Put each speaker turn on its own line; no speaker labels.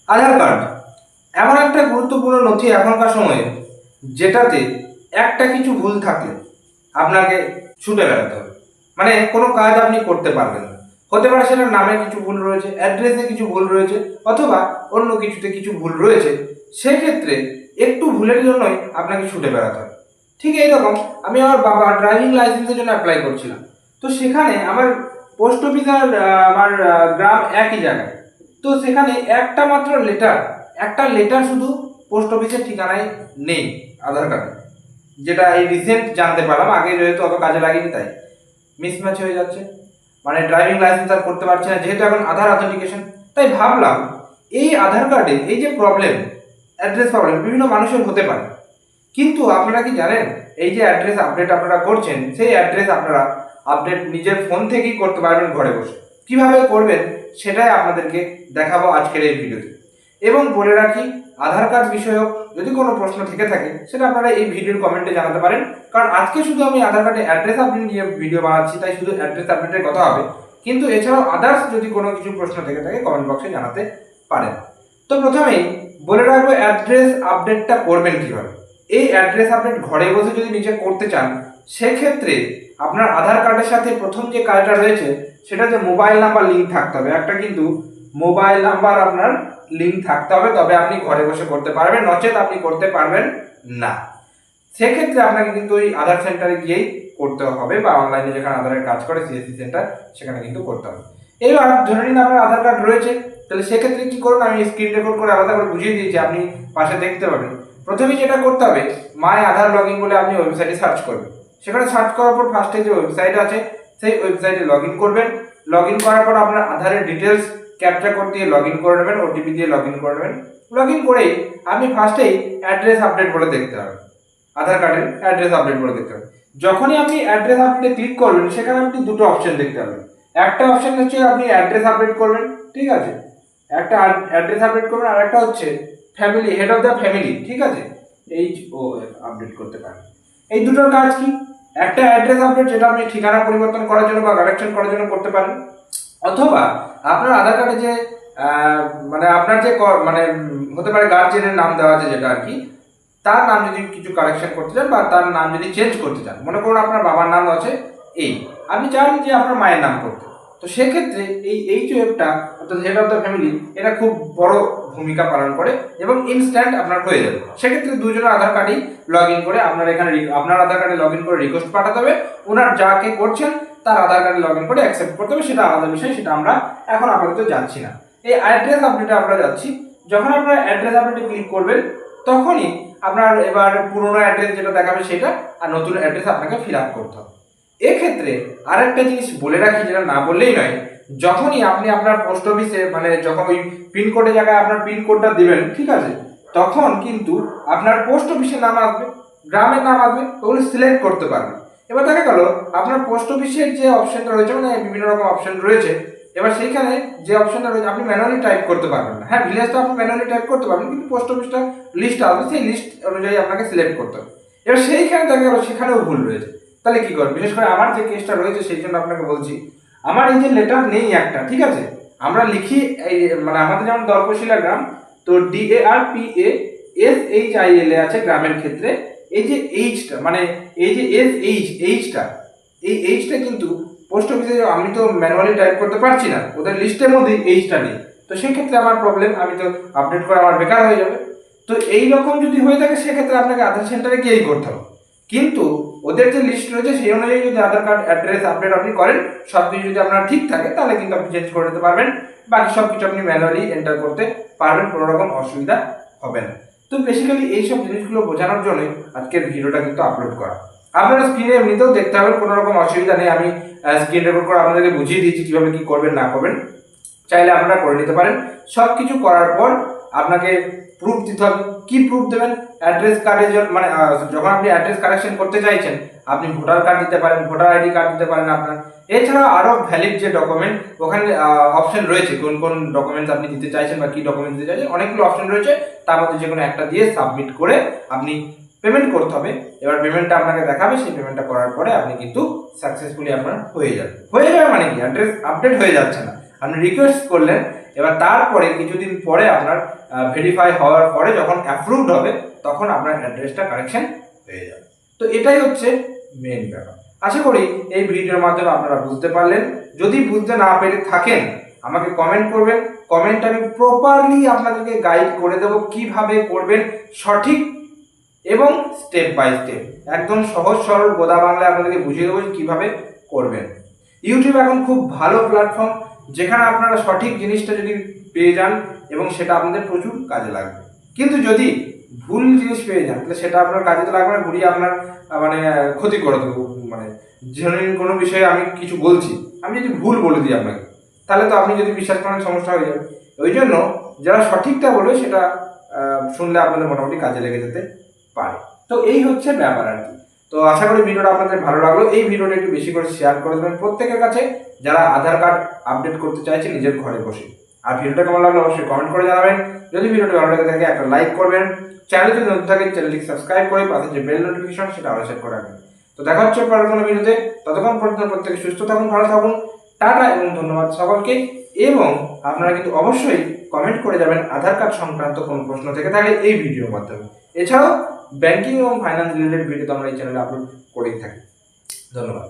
আধার card এমন একটা গুরুত্বপূর্ণ নথি এখনকার সময়ে, যেটাতে একটা কিছু ভুল থাকলে আপনাকে ছুটে বেড়াতে হবে। মানে কোনো কাজ আপনি করতে পারবেন না। হতে পারে সেটা নামে কিছু ভুল রয়েছে, অ্যাড্রেসে কিছু ভুল রয়েছে, অথবা অন্য কিছুতে কিছু ভুল রয়েছে। সেক্ষেত্রে একটু ভুলের জন্যই আপনাকে ছুটে বেড়াতে হবে। ঠিক এইরকম আমি আমার বাবা ড্রাইভিং লাইসেন্সের জন্য অ্যাপ্লাই করছিলাম। তো সেখানে আমার পোস্ট অফিস আর আমার গ্রাম একই জায়গায়। তো সেখানে একটা লেটার শুধু পোস্ট অফিসের ঠিকানায় নেই আধার কার্ডে, যেটা এই রিসেন্ট জানতে পারলাম। আগে যেহেতু অত কাজে লাগেনি তাই মিসম্যাচ হয়ে যাচ্ছে, মানে ড্রাইভিং লাইসেন্স আর করতে পারছে না যেহেতু এখন আধার অথেন্টিকেশন। তাই ভাবলাম এই আধার কার্ডে এই যে প্রবলেম, অ্যাড্রেস প্রবলেম বিভিন্ন মানুষের হতে পারে, কিন্তু আপনারা কি জানেন এই যে অ্যাড্রেস আপডেট আপনারা করছেন, সেই অ্যাড্রেস আপনারা আপডেট নিজের ফোন থেকেই করতে পারবেন ঘরে বসে। কিভাবে করবেন সেটাই আপনাদেরকে দেখাবো আজকের এই ভিডিওতে। এবং বলে রাখি, আধার কার্ড বিষয়ক যদি কোনো প্রশ্ন থেকে থাকে সেটা আপনারা এই ভিডিওর কমেন্টে জানাতে পারেন। কারণ আজকে শুধু আমি আধার কার্ডে অ্যাড্রেস আপডেট নিয়ে ভিডিও বানাচ্ছি, তাই শুধু অ্যাড্রেস আপডেটের কথা হবে। কিন্তু এছাড়াও আদার্স যদি কোনো কিছু প্রশ্ন থেকে থাকে কমেন্ট বক্সে জানাতে পারেন। তো প্রথমেই বলে রাখবো অ্যাড্রেস আপডেটটা করবেন কিভাবে। এই অ্যাড্রেস আপডেট ঘরে বসে যদি নিজে করতে চান, সেক্ষেত্রে আপনার আধার কার্ডের সাথে প্রথম যে কাজটা রয়েছে সেটা যে মোবাইল নাম্বার লিঙ্ক থাকতে হবে। একটা কিন্তু মোবাইল নাম্বার আপনার লিঙ্ক থাকতে হবে, তবে আপনি ঘরে বসে করতে পারবেন, নচেত আপনি করতে পারবেন না। সেক্ষেত্রে আপনাকে কিন্তু ওই আধার সেন্টারে গিয়েই করতে হবে, বা অনলাইনে যেখানে আধারের কাজ করে সিএসসি সেন্টার, সেখানে কিন্তু করতে হবে। এইবার ধরে নিন আপনার আধার কার্ড রয়েছে, তাহলে সেক্ষেত্রে কি করুন, আমি স্ক্রিন রেকর্ড করে আলাদা করে বুঝিয়ে দিয়েছি, আপনি পাশে দেখতে পাবেন। প্রথমেই যেটা করতে হবে, মাই আধার লগ ইন বলে আপনি ওয়েবসাইটে সার্চ করবেন। সেখানে সার্চ করার পর ফার্স্টে যে ওয়েবসাইট আছে সেই ওয়েবসাইটে লগ ইন করবেন। লগ ইন করার পর আপনার আধারের ডিটেলস ক্যাপচা কোড দিয়ে লগ ইন করে নেবেন, ওটিপি দিয়ে লগ ইন করে নেবেন। লগ ইন করেই আপনি ফার্স্টেই অ্যাড্রেস আপডেট বলে দেখতে হবে, আধার কার্ডের অ্যাড্রেস আপডেট বলে দেখতে হবে। যখনই আপনি অ্যাড্রেস আপডেটে ক্লিক করবেন, সেখানে আপনি দুটো অপশন দেখতে পাবেন। একটা অপশন হচ্ছে আপনি অ্যাড্রেস আপডেট করবেন, ঠিক আছে, একটা অ্যাড্রেস আপডেট করবেন, আর একটা হচ্ছে family, head of the family, ঠিক আছে, আপডেট করতে পারেন। এই দুটোর কাজ কি? একটা অ্যাড্রেস আপডেট যেটা আপনি ঠিকানা পরিবর্তন করার জন্য বা কারেকশন করার জন্য করতে পারেন, অথবা আপনার আধার কার্ডে যে মানে আপনার যে মানে হতে পারে গার্জিয়ানের নাম দেওয়া আছে যেটা আর কি, তার নাম যদি কিছু কারেকশন করতে চান বা তার নাম যদি চেঞ্জ করতে চান, মনে করুন আপনার বাবার নাম আছে এই, আপনি চান যে আপনার মায়ের নাম করতে, তো সেক্ষেত্রে এই যে অ্যাপটা অর্থাৎ হেড অফ দ্য ফ্যামিলি, এটা খুব বড় ভূমিকা পালন করে এবং ইনস্ট্যান্ট আপনার হয়ে যাবে। সেক্ষেত্রে দুজনের আধার কার্ডেই লগ ইন করে আপনার এখানে আপনার আধার কার্ডে লগ ইন করে রিকোয়েস্ট পাঠাতে হবে, ওনার যাকে করছেন তার আধার কার্ডে লগ ইন করে অ্যাকসেপ্ট করতে হবে, সেটা আলাদা বিষয়, সেটা আমরা এখন আপাতত যাচ্ছি না। এই অ্যাড্রেস আপডেটে আমরা যাচ্ছি। যখন আপনারা অ্যাড্রেস আপডেটে ক্লিক করবেন, তখনই আপনার এবার পুরোনো অ্যাড্রেস যেটা দেখাবে সেটা, আর নতুন অ্যাড্রেস আপনাকে ফিল আপ করতে হবে। এক্ষেত্রে আরেকটা জিনিস বলে রাখি, যেটা না বললেই নয়, যখনই আপনি আপনার পোস্ট অফিসে মানে যখন ওই পিনকোডের জায়গায় আপনার পিনকোডটা দিবেন, ঠিক আছে, তখন কিন্তু আপনার পোস্ট অফিসের নাম আসবে, গ্রামের নাম আসবে, ওগুলো সিলেক্ট করতে পারবেন। এবার দেখা গেল আপনার পোস্ট অফিসের যে অপশনটা রয়েছে, মানে বিভিন্ন রকম অপশন রয়েছে, এবার সেইখানে যে অপশনটা রয়েছে আপনি ম্যানুয়ালি টাইপ করতে পারবেন না। হ্যাঁ, ভিলেজটা আপনি ম্যানুয়ালি টাইপ করতে পারবেন, কিন্তু পোস্ট অফিসটা লিস্ট আসবে, সেই লিস্ট অনুযায়ী আপনাকে সিলেক্ট করতে হবে। এবার সেইখানে দেখা গেল সেখানেও ভুল রয়েছে, তাহলে কি করবেন? বিশেষ করে আমার যে কেসটা রয়েছে সেই জন্য আপনাকে বলছি। আমার এই যে লেটার নেই একটা, ঠিক আছে, আমরা লিখি এই মানে আমাদের যেমন দর্পশিলা গ্রাম, তো DARPASHIL আছে গ্রামের ক্ষেত্রে। এই যে এইচটা মানে এই যে এইচটা, এই এইচটা কিন্তু পোস্ট অফিসে আমি তো ম্যানুয়ালি টাইপ করতে পারছি না, ওদের লিস্টের মধ্যে এইচটা নেই। তো সেক্ষেত্রে আমার প্রবলেম, আমি তো আপডেট করা আমার বেকার হয়ে যাবে। তো এই রকম যদি হয়ে থাকে সেক্ষেত্রে আপনাকে আধার সেন্টারে গিয়েই করতে হবে। কিন্তু ওদের যে লিস্ট রয়েছে সেই অনুযায়ী যদি আধার কার্ড অ্যাড্রেস আপডেট আপনি করেন, সব কিছু যদি আপনার ঠিক থাকে, তাহলে কিন্তু আপনি চেঞ্জ করে নিতে পারবেন। বাকি সব কিছু আপনি ম্যানুয়ালি এন্টার করতে পারবেন, কোনো রকম অসুবিধা হবে না। তো বেসিক্যালি এইসব জিনিসগুলো বোঝানোর জন্যই আজকের ভিডিওটা কিন্তু আপলোড করা। আপনারা স্ক্রিনে এমনিতেও দেখতে পাবেন, কোনো রকম অসুবিধা নেই, আমি স্ক্রিন রেকর্ড করে আপনাদেরকে বুঝিয়ে দিয়েছি কীভাবে কী করবেন না করবেন, চাইলে আপনারা করে নিতে পারেন। সব কিছু করার পর আপনাকে প্রুফ দিতে হবে। কি প্রুফ দেবেন? অ্যাড্রেস কার্ডের জন্য মানে যখন আপনি অ্যাড্রেস কারেকশন করতে চাইছেন, আপনি ভোটার কার্ড দিতে পারেন, ভোটার আইডি কার্ড দিতে পারেন আপনার। এছাড়াও আরও ভ্যালিড যে ডকুমেন্ট, ওখানে অপশন রয়েছে কোন কোন ডকুমেন্টস আপনি দিতে চাইছেন বা কী ডকুমেন্ট দিতে চাইছেন, অনেকগুলো অপশন রয়েছে, তার মধ্যে যে কোনো একটা দিয়ে সাবমিট করে আপনি পেমেন্ট করতে হবে। এবার পেমেন্টটা আপনাকে দেখাবে, সেই পেমেন্টটা করার পরে আপনি কিন্তু সাকসেসফুলি আপনার হয়ে যাবে মানে কি, অ্যাড্রেস আপডেট হয়ে যাচ্ছে না, আপনি রিকোয়েস্ট করলেন এবার তারপরে কিছুদিন পরে আপনার ভেরিফাই হওয়ার পরে যখন অ্যাপ্রুভড হবে তখন আপনার অ্যাড্রেসটা কারেকশন হয়ে যাবে। তো এটাই হচ্ছে মেন ব্যাপার। আশা করি এই ভিডিওর মাধ্যমে আপনারা বুঝতে পারলেন। যদি বুঝতে না পেরে থাকেন আমাকে কমেন্ট করবেন, কমেন্ট আমি প্রপারলি আপনাদেরকে গাইড করে দেবো কিভাবে করবেন সঠিক এবং স্টেপ বাই স্টেপ একদম সহজ সরল গোদা বাংলায় আপনাদেরকে বুঝিয়ে দেবো কিভাবে করবেন। ইউটিউব এখন খুব ভালো প্ল্যাটফর্ম, যেখানে আপনারা সঠিক জিনিসটা যদি পেয়ে যান এবং সেটা আপনাদের প্রচুর কাজে লাগবে। কিন্তু যদি ভুল জিনিস পেয়ে যান তাহলে সেটা আপনার কাজে তো লাগবে না, ঘুরিয়ে আপনার মানে ক্ষতি করে দেবো। মানে জেনুইন কোনো বিষয়ে আমি কিছু বলছি, আমি যদি ভুল বলে দিই আপনাকে, তাহলে তো আপনি যদি বিশ্বাস করেন সমস্যা হয়ে যাবে। ওই জন্য যারা সঠিকটা বলবে সেটা শুনলে আপনাদের মোটামুটি কাজে লেগে যেতে পারে। তো এই হচ্ছে ব্যাপার আর কি। তো আশা করি ভিডিওটা আপনাদের ভালো লাগলো। এই ভিডিওটা একটু বেশি করে শেয়ার করে দেবেন প্রত্যেকের কাছে যারা আধার কার্ড আপডেট করতে চাইছে নিজের ঘরে বসে। আর ভিডিওটা কেমন লাগলো অবশ্যই কমেন্ট করে জানাবেন। যদি ভিডিওটা ভালো লাগে থাকে একটা লাইক করবেন, চ্যানেল যদি নতুন থাকে চ্যানেলটিকে সাবস্ক্রাইব করে পাশে যে বেল নোটিফিকেশন সেটা অল সেট করে রাখবেন। তো দেখা হচ্ছে পরের কোনো ভিডিওতে। ততক্ষণ পর্যন্ত প্রত্যেকে সুস্থ থাকুন, ভালো থাকুন। টাটা এবং ধন্যবাদ সকলকে। এবং আপনারা কিন্তু অবশ্যই কমেন্ট করে যাবেন আধার কার্ড সংক্রান্ত কোনো প্রশ্ন থেকে থাকলে এই ভিডিওর মাধ্যমে। এছাড়াও ব্যাংকিং এবং ফাইন্যান্স রিলেটেড ভিডিও তো আমরা এই চ্যানেলে আপলোড করেই থাকি। ধন্যবাদ।